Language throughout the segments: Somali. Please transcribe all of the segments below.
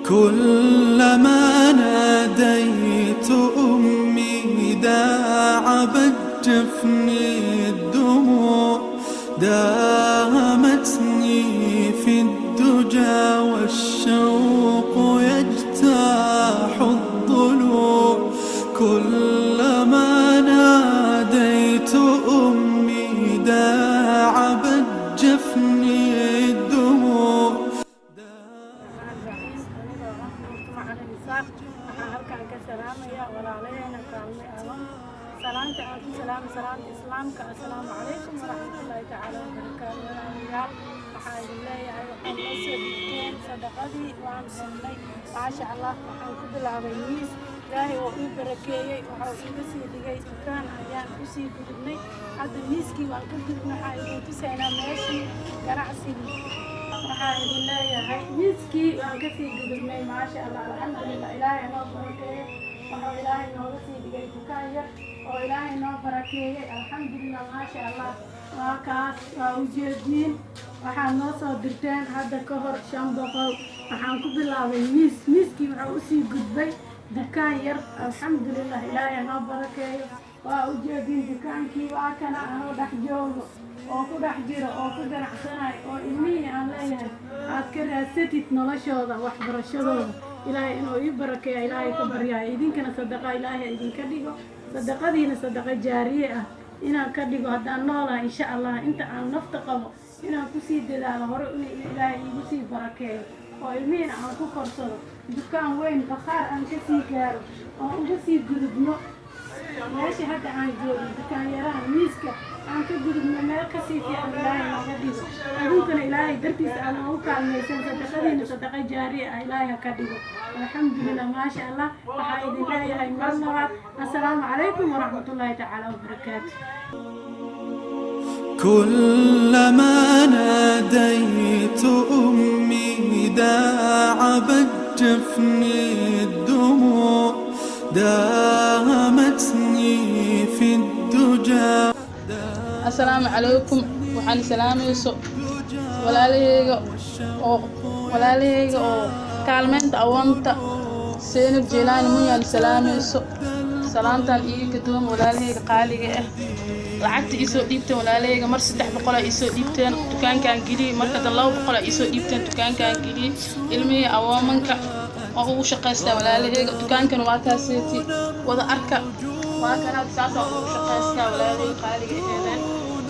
كلما ناديت أمي داعبت جفني الدموع، داهمتني في الدجى والشوق يجتاح الضلوع. كلما ناديت أمي داعبت جفني الدموع. السلام عليكم ورحمة الله تعالى وبركاته. waxaan leeyahay waxaan la soo dhigteen sadaqadii waan sameeyay maasha Allah waxaan ku bilaabay miis ilaahay oo ii barakeeyay waxa uu iga sii dhigay dukaan ayaan u sii gudubnay hadda miiskii waan ku gudubnay waxa uu tusaynaa meeshii ganacsigii waxaan leeyahay miiskii waan ka sii gudubnay maasha Allah alxamdulillah ilaahay noo barakeeyay waxa ilaahay nooga sii dhigay dukaan yar oo ilaahay noo barakeeyay alxamdulillah maasha Allah waa kaas waa ujeediin waxaan noo soo dirteen hadda ka hor 500 waxaan ku bilaabay miiskii waxa uu sii gudbay dukaan yar alxamdulillah ilaahay noo barakeeyo waa ujeediin dukaankii waa kana anoo dhex joogo oo ku dhex jiro oo ku ganacsanayo oo ilmihii aan leeyahay aad ka raadsatid noloshooda waxbarashadooda ilaahay inuu ii barakeeyo ilaahay ka baryayo idinkana sadaqa ilaahay idinka dhigo sadaqadiina sadaqa jaariye ah inaan ka dhigo haddaan noolahay insha Allah inta aan nafta qabo inaan ku sii dadaalo hore ilaahay igu sii barakeeyo oo ilmihiina aan ku korsado dukaan weyn bakhaar aan ka sii gaaro oo uga sii gudubno meesha hadda aan joogo dukaan yaraha miiska aan ka gudubno meel ka sii fiican ilaahay nooga dhigo aduunkana ilaahay dartiisa aan ugu kaalmaysan sadaqadiina sadaqa jaariye ah ilaahay ha ka dhigo alxamdulillah maasha Allah waxaa idin leeyahay mar labaad assalaamu calaykum waraxmatullaahi tacaala wabarakaatu. كلما ناديت أمي داعبت جفني الدموع، داهمتني في الدجى. السلام عليكم وحن سلاميسو walaalahayga oo kaalmeynta awoonta Seenab Jilaan muyaan salaamayso salaantan iyo kadoon walaalahayga qaaliga ah lacagta isoo dhiibteen walaalahayga mar 300 ay isoo dhiibteen dukaankan gili marka 200 ay isoo dhiibteen dukaankan gili ilmihii awoomanka oo uu shaqaysta walaalahayga dukaankan waa kaaseeti wada arka waa kana saas oo uu shaqaysta walaalahayga qaaliga ah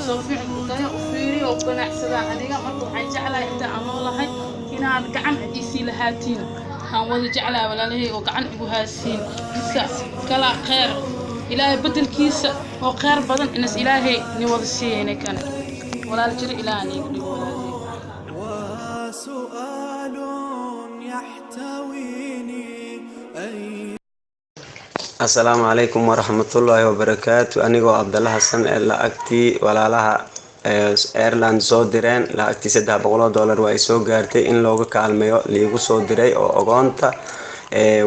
soo fiicnaa oo fiiriyo oo ganacsada adiga marka waxaan jeclahay inta aan noolahay inaad gacan isi lahaatiin waxaan wada jeclahay walaalahayga oo gacan igu haasiin iska kala khayr ilaahay bedelkiisa oo khayr badan inas ilaahay ni wada siiyay kan walaal jir ilaahay igu dhigo walaalahayga wa su'aalun yahtawini ay. السلام عليكم ورحمة الله وبركاته. أنا عبد الله حسن لأكتي ولا لها إيرلاند صودرين لأكتي $700 وإيسو قارتي إن لوجا كالميو ليجو صودري أو أغانتا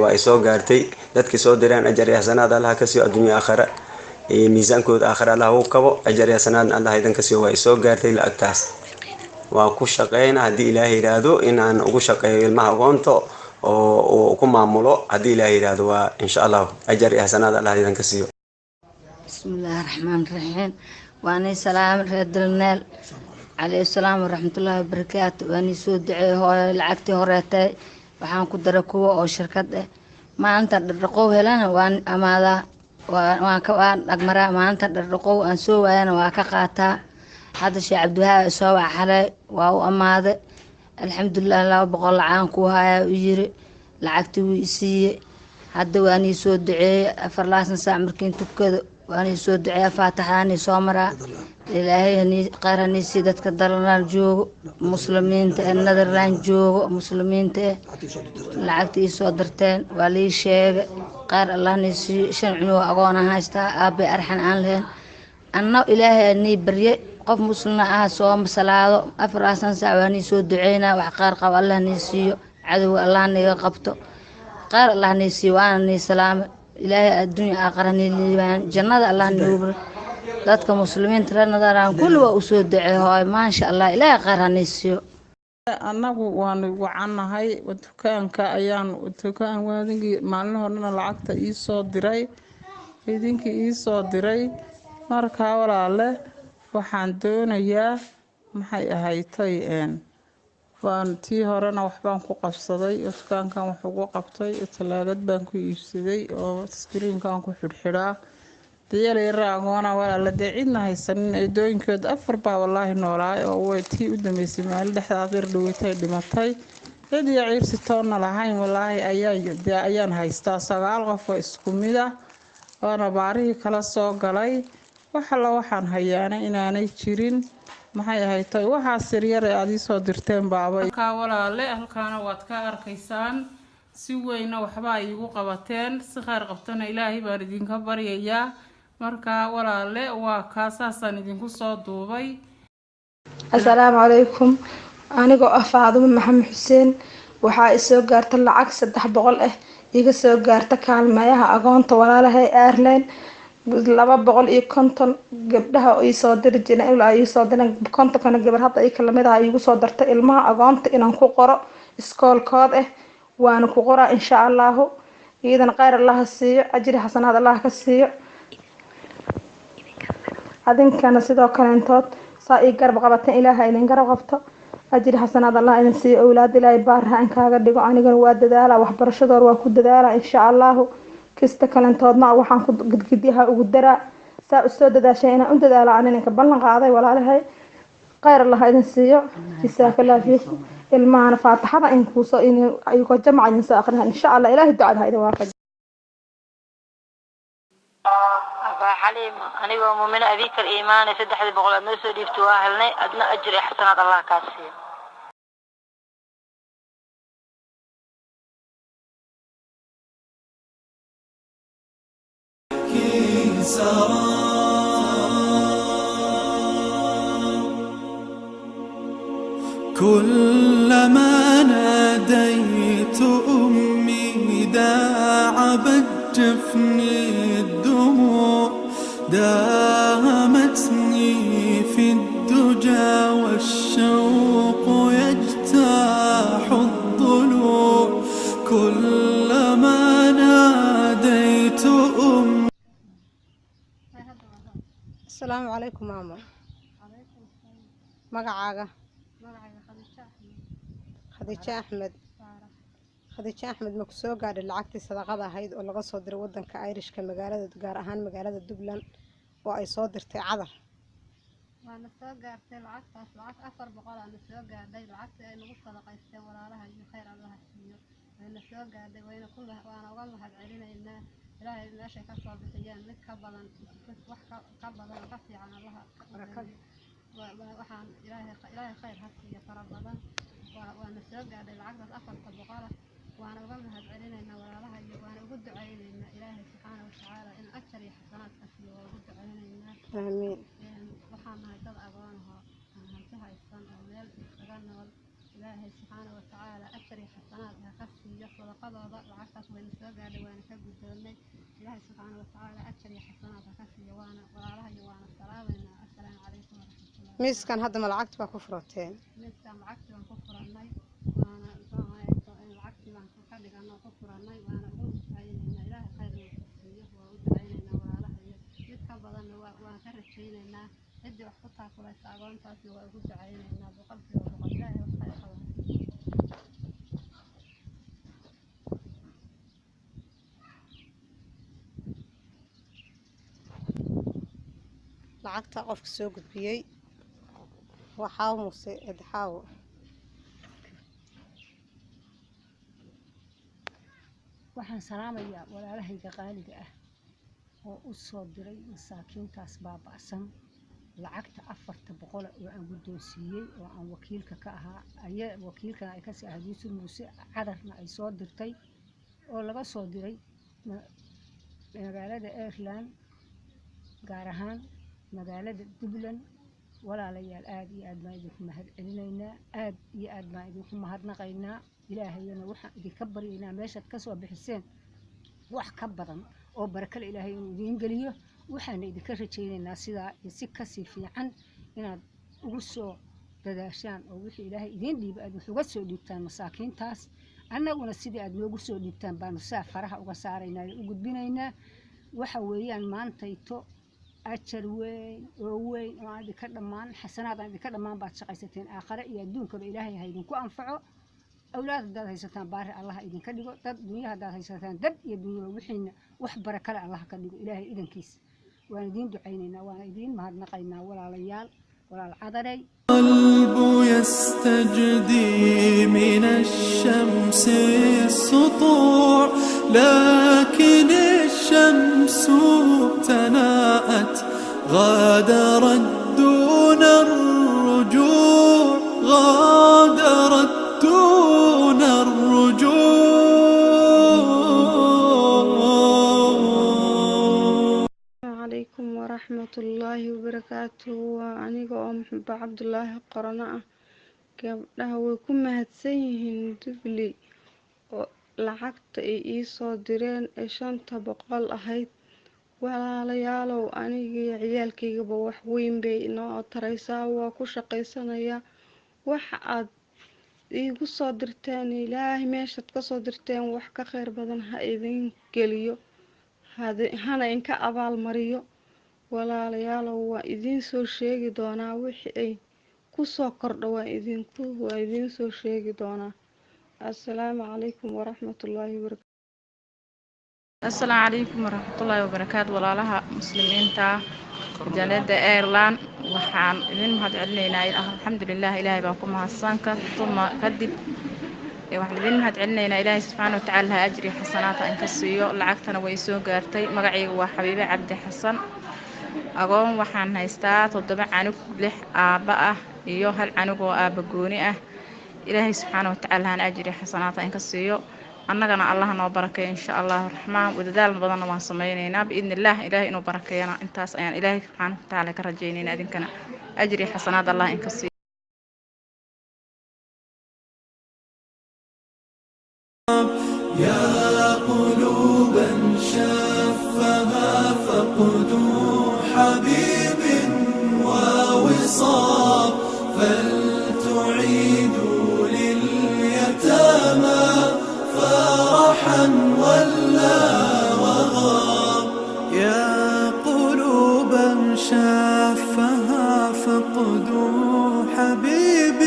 وإيسو قارتي لتك صودرين أجري حسنات الله كسيو الدنيا آخرة ميزان كود آخرة الله كبو أجري حسنات الله إذا كسيو وإيسو قارتي لأكتاس وأكو شقين هدي إلهي رادو إن أنا أكو شقين مع أغانتا وكم عملوا هدي إلهي رادو إن شاء الله أجري حسنات الله إذا كسيو. بسم الله الرحمن الرحيم. وأنا سلام رد النال عليه السلام ورحمة الله وبركاته. وأنا سود هو لعبتي هرتي وحن كدركوا أو شركة ما أنت درقوه لنا وأن أماذا وأن أجمرا ما أنت درقوه أنسوا أنا وأكقاتا هذا الشيء عبدها سوا حلا وهو أماذا الحمد لله لا بقول عنكوا هاي ويجري لعبتي ويسي هذا وأنا سود فرلاس نساء مركين تبكذ وأنا سود فاتحاني صامرة إلهي هني قارني سيدتك دلنا الجو مسلمين النذران جو مسلمين لعبتي صدرتين ولي شيء قار الله نسي شنعوا أقونا هايستا أبي أرحن عنهم أنه إلهي هني بريء قف مسلمنا صوم صلاة أفراسا سعواني سود عينا وحقار قو الله نسيو عدو الله نيقبته قار الله نسي وأنا سلام إلهي الدنيا آخرني اللي جنة الله نوبر dadka muslimiinta ranadaan kullu waa u soo duceeyo ma sha Allah ilaahay qaar hanaysiyo annagu waanu wacannahay dukaanka ayaan dukaan waadigii maalin horena lacagta ii soo diray idinkii ii soo diray markaa walaale waxaan doonayaa maxay ahaydtay waan tii horena waxbaan ku qabsaday dukaankan wax ugu qabtay talaagad baan ku iibsaday oo iskriinkaan ku xidhxidhaa diyalay raagoona walaale dee cidna haysanin eedooyinkood 4 baa wallaahi noolaay oo way tii u dambeysay maalin dhexda aqir dhaweytay dhimatay cid iyo ciirsi toonna lahayn wallaahi ayaan haystaa 9 qof oo isku mid ah waana baarihii kala soo galay waxalla waxaan hayaana inaanay jirin maxay ahaydtay waxaa siryar ee aad ii soo dirteen baabay halkaa walaale halkaana waad ka arkaysaan si weyna waxba ay igu qabateen si khayr qabtana ilaahay baan idinka baryayaa markaa walaale waa kaasaasaan idinku soo duubay assalaamu calaykum anigoo ah Faadumo Maxamed Xuseen waxaa i soo gaartay lacag 300 iga soo gaarta kaalmayaha agoonta walaalahay Ireland 250 gabdhaha oo ii soo diri jireen ilaa ii soo diran 50 kana gabar hadda ay kala mid ah igu soo dartay ilmaha agoonta inaan ku qoro iskoolkood waana ku qoraa insha Allah iidan khayr Allah siiyo ajri xasanaad Allah ka siiyo adinkana sidoo kale intood saa ii garab qabateen ilaahay idin garab qabto ajri xasanaad Allah idin siiyo awlaad ilaahay baarhaan kaaga dhigo anigana waa dadaala waxbarashadooda waa ku dadaala insha Allah kista kale intoodna waxaan ku gudgudyaha ugu daraa saa u soo dadaashay inaan u dadaalo aniga ballan qaaday walaalahay khayr Allah idin siiyo jazaakallahu fiikum ilmaana faataxada in ku soo in ay ku jamacin soo akhrihan insha Allah ilaahay ducada hayda waafaj أبا حليم أنا ومؤمن أبيك الإيمان سدح بقول أمسو ديفتوا أهلنا أدنى أجر حسنات الله كاسي كلما ناديت أمي داعبت جفني الدموع داهمتني في الدجى والشوق يجتاح الضلوع كلما ناديت أمي. السلام عليكم ماما. مقعاقة خديجة أحمد خديجة أحمد مكسو قاعد العقد صدقة هيد ولا قصدر ودن كايرش كمجالة جارهان مجالة دبلان وأي صادر تعذر. وأنا سوق قاعد العقد أفر بقول أنا سوق قاعد العقد إنه مش صدقة يستوى لها خير الله فيه. وأنا سوق قاعد وين كلها وأنا والله هاد علينا إنه إلهي لا شيء كسر بتجان لك كبلا وح كبلا قصي عن الله وحن إلهي خير هسي ترى بدن وأنا سوق قاعد العقد أفر بقول وأنا والله هاد علينا إنه ولا لها وأنا أقول علينا إن إلهي سبحانه وتعالى إن أكثر حسنات أسلو وأقول علينا إنه آمين. وحنا هيدا أغانها هنتها السنة وليل استغنى إلهي سبحانه وتعالى أكثر حسنات هكسي يحصل قضاء العكس وين سوق قاعد وين كبد دوني إلهي سبحانه وتعالى أكثر حسنات هكسي وأنا ولا لها وأنا السلام عليكم ورحمة الله. ميس كان هذا العقد بكفرتين. ميس كان العقد بكفر الناي وأنا العقد بكفر أنا كفر الناي وأنا أقول إن إلهي خير من وأقول إن ولا لها يتكبر أنا وأكرر إن عدي وحطها كل ساعة تاسي وأقول إن بقلبي وبقلبي إلهي وخير خلاص. lacagta qofka soo gudbiyay waxaa muse adxaawo waxaan salaamayaa walaalahayga qaaliga ah oo u soo diray masaakiintaas baaba'san lacagta 400 oo aan guddoonsiiyey oo aan wakiilka ka ahaa ayaa wakiilkan ay ka sii ahayd Yuusuf Muuse cadarna ay soo dirtay oo laga soo diray magaalada Ireland gaar ahaan magaalada Dublin walaalayaal aad iyo aad baan idinku mahadcelinaynaa aad iyo aad baan idinku mahadnaqaynaa ilaahayna waxaan idinka baryaynaa meeshaad ka soo bixiseen wax ka badan oo baraka ilaahay inuu idin geliyo waxaan idinka rajaynaynaa sidaa iyo si ka sii fiican inaad ugu soo dadaashaan oo wixii ilaahay idiin dhiiba aad wax uga soo dhiibtaan masaakiintaas annaguna sidii aad noogu soo dhiibtaan baanu saa faraha uga saaraynaa u gudbinaynaa waxa weeyaan maantayto ajar weyn oo aan idinka dhammaan xasanaad aan idinka dhammaan baad shaqaysateen aakhare iyo adduunkaba ilaahay ha idinku anfaco awlaad haddaad haysataan baari allah idinka dhigo dad dunya haddaad haysataan dad iyo dunyaba wixiina wax barakale allah ka dhigo ilaahay idankiisa waan idiin ducaynaynaa waan idiin mahadnaqaynaa walaalayaal walaal cadarey قلب يستجدي من الشمس السطوع لكن الشمس تناءت غادرت دون الرجوع غادرت دون الرجوع. السلام عليكم ورحمة الله وبركاته وأنيقا محبة عبد الله قرناء gabdhaha way ku mahadsan yihiin dubli oo lacagta ay ii soo direen ee 500 ahayd walaalayaalow anigii ciyaalkaygaba wax weyn bay inoo taraysaa waa ku shaqaysanayaa waxa aad iigu soo dirteen ilaahay meeshaad ka soo dirteen wax ka khayr badan ha idin geliyo hana inka abaal mariyo walaalayaalow waa idiin soo sheegi doonaa wixii ay kusoo kordha waa idiin soo sheegi doonaa. Assalaamu calaykum waraxmatullaahi wabarakaatu. السلام عليكم ورحمة الله وبركاته walaalaha muslimiinta janada Ireland waxaan idin mahadcelinaynaa alxamdulillaah ilaahay baan ku mahadsanka tuma kadib waxaan idin mahadcelinaynaa ilaahay subxaanahu wa tacaala ajri xasanaata in ka siiyo lacagtana way soo gaartay magacaygu waa Xabiibe Cabdi Xasan agoon waxaan haystaa 7 canug 6 aaba ah iyo 1 canug oo aaba gooni ah ilaahay subxaanahu wa tacaala ajri xasanaata in ka siiyo annagana allah noo barakeeyo insha Allah raxmaan wadadaal badan waan sameeynaa biidnillah ilaahay inuu barakeeyana intaas ayaan ilaahay subxaanahu wa tacaala ka rajaynaynaa idinkana ajri xasanaad allah in ka siiyo. يا قلوبا شفها فقدوا حبيب ووصاب فلتعيدوا لليتامى فرحا ولا وغاب يا قلوبا شفها فقدوا حبيب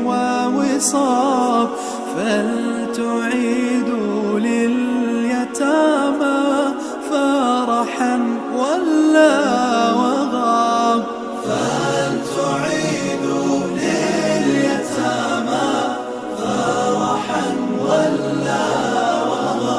ووصاب فلتعيدوا لليتامى فرحا ولا وغاب فلتعيدوا لليتامى فرحا ولا وغاب